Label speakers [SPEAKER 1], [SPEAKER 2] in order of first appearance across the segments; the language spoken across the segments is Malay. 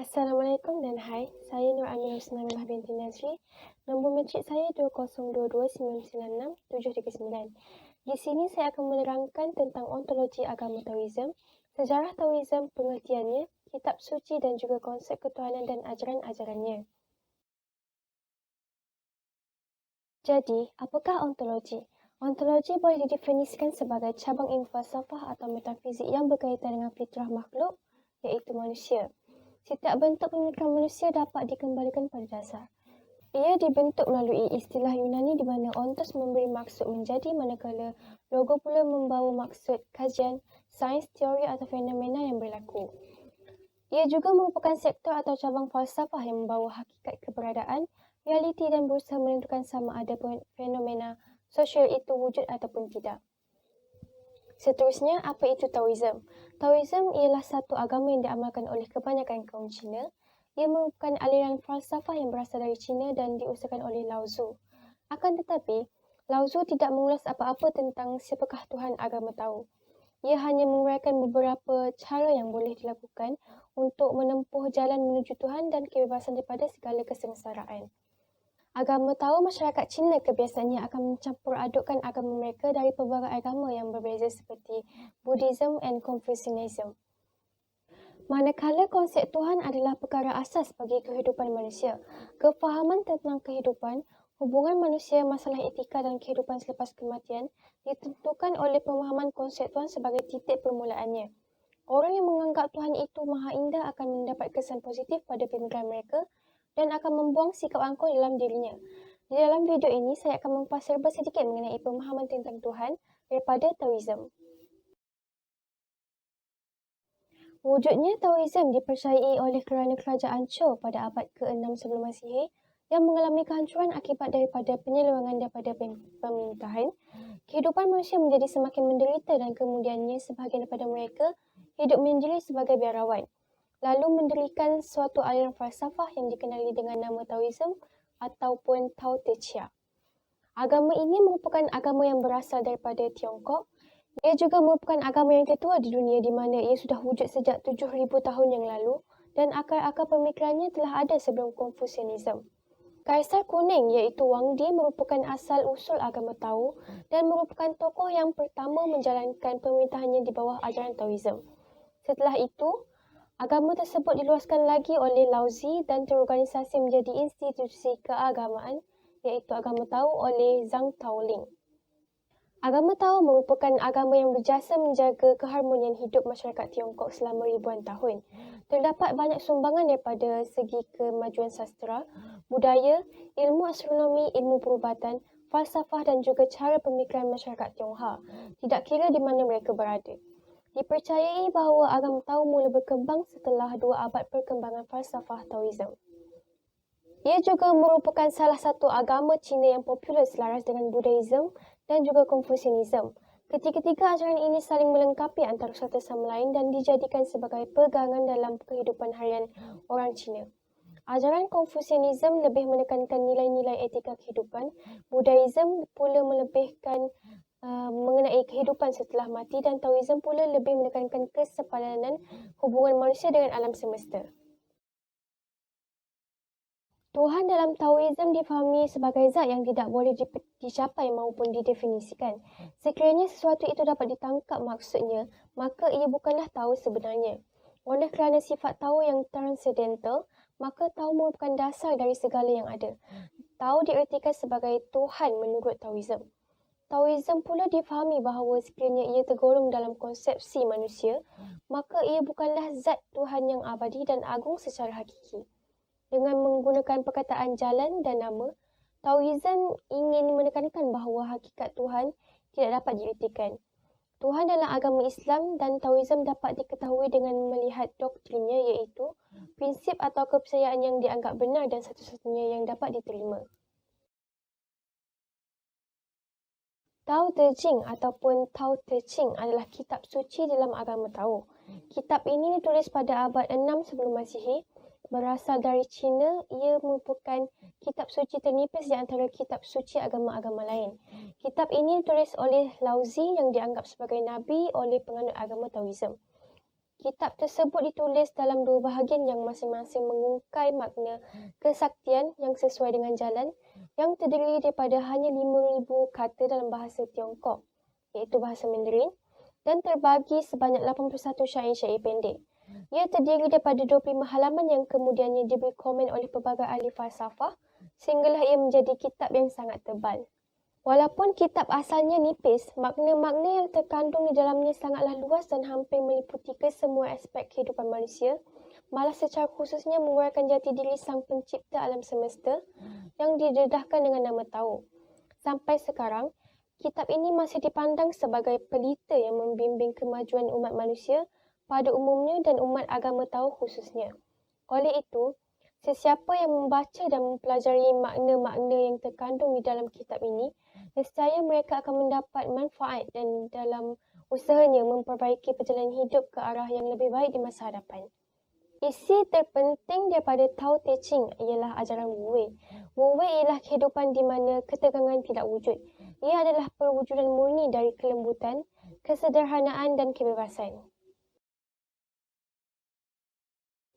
[SPEAKER 1] Assalamualaikum dan hai, saya Nur Aminah Husnamillah binti Nazri. Nombor matrik saya 2022996739. Di sini saya akan menerangkan tentang ontologi agama Taoism, sejarah Taoism, pengertiannya, kitab suci dan juga konsep ketuhanan dan ajaran-ajarannya. Jadi, apakah ontologi? Ontologi boleh didefinisikan sebagai cabang ilmu falsafah atau metafizik yang berkaitan dengan fitrah makhluk, iaitu manusia. Setiap bentuk pemikiran manusia dapat dikembalikan pada dasar. Ia dibentuk melalui istilah Yunani di mana ontos memberi maksud menjadi, manakala logo pula membawa maksud kajian, sains, teori atau fenomena yang berlaku. Ia juga merupakan sektor atau cabang falsafah yang membawa hakikat keberadaan, realiti dan berusaha menentukan sama ada fenomena sosial itu wujud ataupun tidak. Seterusnya, apa itu Taoism? Taoism ialah satu agama yang diamalkan oleh kebanyakan kaum Cina. Ia merupakan aliran falsafah yang berasal dari Cina dan diusahakan oleh Lao Tzu. Akan tetapi, Lao Tzu tidak mengulas apa-apa tentang siapakah Tuhan agama Tao. Ia hanya menguraikan beberapa cara yang boleh dilakukan untuk menempuh jalan menuju Tuhan dan kebebasan daripada segala kesengsaraan. Agama Tao masyarakat Cina kebiasaannya akan mencampur adukkan agama mereka dari pelbagai agama yang berbeza seperti Buddhism and Confucianism. Manakala konsep Tuhan adalah perkara asas bagi kehidupan manusia, kefahaman tentang kehidupan, hubungan manusia, masalah etika dan kehidupan selepas kematian ditentukan oleh pemahaman konsep Tuhan sebagai titik permulaannya. Orang yang menganggap Tuhan itu maha indah akan mendapat kesan positif pada pemikiran mereka dan akan membuang sikap angkuh dalam dirinya. Di dalam video ini, saya akan mengupas serba sedikit mengenai pemahaman tentang Tuhan daripada Taoism. Wujudnya Taoism dipercayai oleh kerana kerajaan Zhou pada abad ke-6 sebelum Masihi yang mengalami kehancuran akibat daripada penyelewengan daripada pemerintahan. Kehidupan manusia menjadi semakin menderita dan kemudiannya sebahagian daripada mereka hidup menjadi sebagai biarawan, lalu mendirikan suatu aliran falsafah yang dikenali dengan nama Taoism ataupun Tao Te Ching. Agama ini merupakan agama yang berasal daripada Tiongkok. Ia juga merupakan agama yang tertua di dunia di mana ia sudah wujud sejak 7,000 tahun yang lalu dan akar-akar pemikirannya telah ada sebelum Confucianism. Kaisar Kuning iaitu Wang Di merupakan asal usul agama Tao dan merupakan tokoh yang pertama menjalankan pemerintahannya di bawah ajaran Taoism. Setelah itu, agama tersebut diluaskan lagi oleh Lao Tzu dan terorganisasi menjadi institusi keagamaan iaitu agama Tao oleh Zhang Taoling. Agama Tao merupakan agama yang berjasa menjaga keharmonian hidup masyarakat Tiongkok selama ribuan tahun. Terdapat banyak sumbangan daripada segi kemajuan sastra, budaya, ilmu astronomi, ilmu perubatan, falsafah dan juga cara pemikiran masyarakat Tionghoa, tidak kira di mana mereka berada. Dipercayai bahawa agama Tao mula berkembang setelah 2 abad perkembangan falsafah Taoism. Ia juga merupakan salah satu agama Cina yang popular selaras dengan Buddhism dan juga Confucianism. Ketiga-tiga ajaran ini saling melengkapi antara satu sama lain dan dijadikan sebagai pegangan dalam kehidupan harian orang Cina. Ajaran Confucianism lebih menekankan nilai-nilai etika kehidupan, Buddhism pula melebihkan mengenai kehidupan setelah mati dan Taoism pula lebih menekankan kesepadanan hubungan manusia dengan alam semesta. Tuhan dalam Taoism difahami sebagai zat yang tidak boleh dicapai maupun didefinisikan. Sekiranya sesuatu itu dapat ditangkap maksudnya, maka ia bukanlah Tao sebenarnya. Oleh kerana sifat Tao yang transcendental, maka Tao merupakan dasar dari segala yang ada. Tao diertikan sebagai Tuhan menurut Taoism. Taoism pula difahami bahawa sekiranya ia tergolong dalam konsepsi manusia, maka ia bukanlah zat Tuhan yang abadi dan agung secara hakiki. Dengan menggunakan perkataan jalan dan nama, Taoism ingin menekankan bahawa hakikat Tuhan tidak dapat diertikan. Tuhan dalam agama Islam dan Taoism dapat diketahui dengan melihat doktrinnya iaitu prinsip atau kepercayaan yang dianggap benar dan satu-satunya yang dapat diterima. Tao Te Ching ataupun Tao Te Ching adalah kitab suci dalam agama Tao. Kitab ini ditulis pada abad 6 sebelum Masihi. Berasal dari Cina, ia merupakan kitab suci ternipis di antara kitab suci agama-agama lain. Kitab ini ditulis oleh Lao Tzu yang dianggap sebagai nabi oleh penganut agama Taoism. Kitab tersebut ditulis dalam dua bahagian yang masing-masing mengungkai makna kesaktian yang sesuai dengan jalan yang terdiri daripada hanya 5,000 kata dalam bahasa Tiongkok, iaitu bahasa Mandarin, dan terbagi sebanyak 81 syair-syair pendek. Ia terdiri daripada 25 halaman yang kemudiannya diberi komen oleh pelbagai ahli falsafah sehinggalah ia menjadi kitab yang sangat tebal. Walaupun kitab asalnya nipis, makna-makna yang terkandung di dalamnya sangatlah luas dan hampir meliputi kesemua aspek kehidupan manusia, malah secara khususnya menguraikan jati diri sang pencipta alam semesta yang didedahkan dengan nama Tao. Sampai sekarang, kitab ini masih dipandang sebagai pelita yang membimbing kemajuan umat manusia pada umumnya dan umat agama Tao khususnya. Oleh itu, sesiapa yang membaca dan mempelajari makna-makna yang terkandung di dalam kitab ini, nescaya mereka akan mendapat manfaat dan dalam usahanya memperbaiki perjalanan hidup ke arah yang lebih baik di masa hadapan. Isi terpenting daripada Tao Te Ching ialah ajaran Wu Wei. Wu Wei ialah kehidupan di mana ketegangan tidak wujud. Ia adalah perwujudan murni dari kelembutan, kesederhanaan dan kebebasan.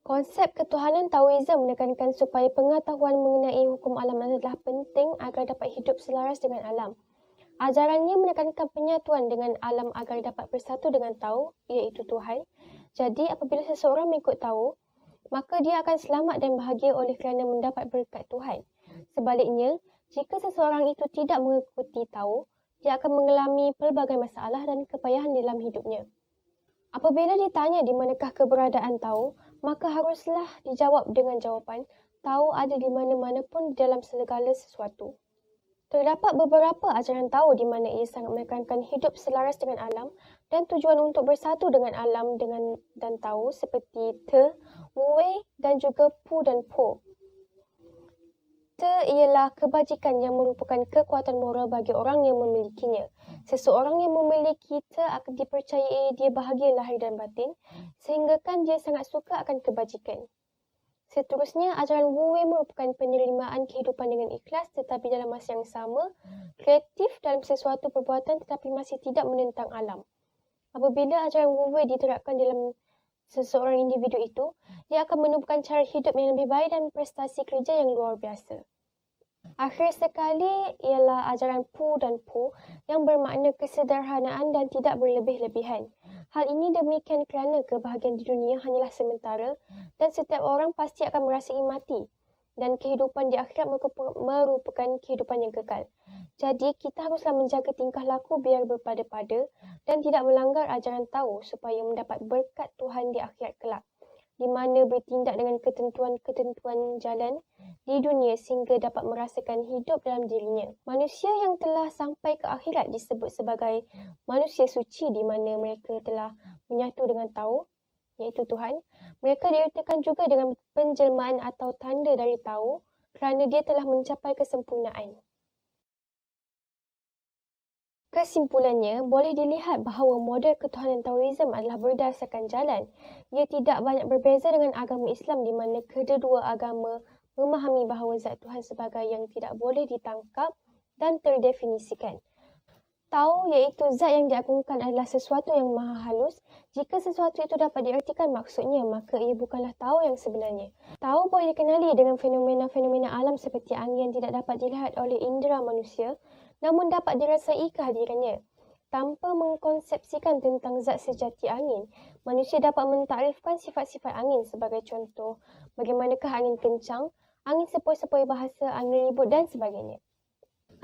[SPEAKER 1] Konsep ketuhanan Taoism menekankan supaya pengetahuan mengenai hukum alam adalah penting agar dapat hidup selaras dengan alam. Ajarannya menekankan penyatuan dengan alam agar dapat bersatu dengan Tao, iaitu Tuhan. Jadi apabila seseorang mengikut Tao, maka dia akan selamat dan bahagia oleh kerana mendapat berkat Tuhan. Sebaliknya, jika seseorang itu tidak mengikuti Tao, dia akan mengalami pelbagai masalah dan kepayahan dalam hidupnya. Apabila ditanya di manakah keberadaan Tao, maka haruslah dijawab dengan jawapan Tao ada di mana-mana pun dalam segala sesuatu. Terdapat beberapa ajaran Tao di mana ia sangat menekankan hidup selaras dengan alam dan tujuan untuk bersatu dengan alam dan Tao seperti Te, Wu Wei dan juga Pu dan Po. Te ialah kebajikan yang merupakan kekuatan moral bagi orang yang memilikinya. Seseorang yang memiliki Te akan dipercayai dia bahagia lahir dan batin, sehingga kan dia sangat suka akan kebajikan. Seterusnya, ajaran Wu Wei merupakan penerimaan kehidupan dengan ikhlas tetapi dalam masa yang sama, kreatif dalam sesuatu perbuatan tetapi masih tidak menentang alam. Apabila ajaran Wu Wei diterapkan dalam seseorang individu itu, dia akan menemukan cara hidup yang lebih baik dan prestasi kerja yang luar biasa. Akhir sekali ialah ajaran Pu dan Po yang bermakna kesederhanaan dan tidak berlebih-lebihan. Hal ini demikian kerana kebahagiaan di dunia hanyalah sementara dan setiap orang pasti akan merasai mati dan kehidupan di akhirat merupakan kehidupan yang kekal. Jadi kita haruslah menjaga tingkah laku biar berpada-pada dan tidak melanggar ajaran Tao supaya mendapat berkat Tuhan di akhirat kelak, di mana bertindak dengan ketentuan-ketentuan jalan di dunia sehingga dapat merasakan hidup dalam dirinya. Manusia yang telah sampai ke akhirat disebut sebagai manusia suci di mana mereka telah menyatu dengan Tao, iaitu Tuhan. Mereka diartikan juga dengan penjelmaan atau tanda dari Tao kerana dia telah mencapai kesempurnaan. Kesimpulannya, boleh dilihat bahawa model ketuhanan Taoism adalah berdasarkan jalan. Ia tidak banyak berbeza dengan agama Islam di mana kedua agama memahami bahawa zat Tuhan sebagai yang tidak boleh ditangkap dan terdefinisikan. Tao iaitu zat yang diagungkan adalah sesuatu yang maha halus. Jika sesuatu itu dapat diartikan maksudnya, maka ia bukanlah Tao yang sebenarnya. Tao boleh dikenali dengan fenomena-fenomena alam seperti angin yang tidak dapat dilihat oleh indera manusia, namun dapat dirasai kehadirannya. Tanpa mengkonsepsikan tentang zat sejati angin, manusia dapat mentakrifkan sifat-sifat angin sebagai contoh bagaimanakah angin kencang, angin sepoi-sepoi bahasa, angin ribut dan sebagainya.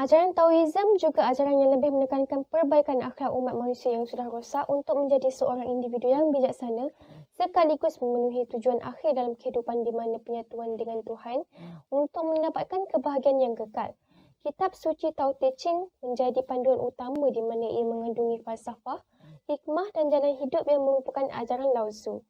[SPEAKER 1] Ajaran Taoism juga ajaran yang lebih menekankan perbaikan akhlak umat manusia yang sudah rosak untuk menjadi seorang individu yang bijaksana sekaligus memenuhi tujuan akhir dalam kehidupan di mana penyatuan dengan Tuhan untuk mendapatkan kebahagiaan yang kekal. Kitab suci Tao Te Ching menjadi panduan utama di mana ia mengandungi falsafah, hikmah dan jalan hidup yang merupakan ajaran Lao Tzu.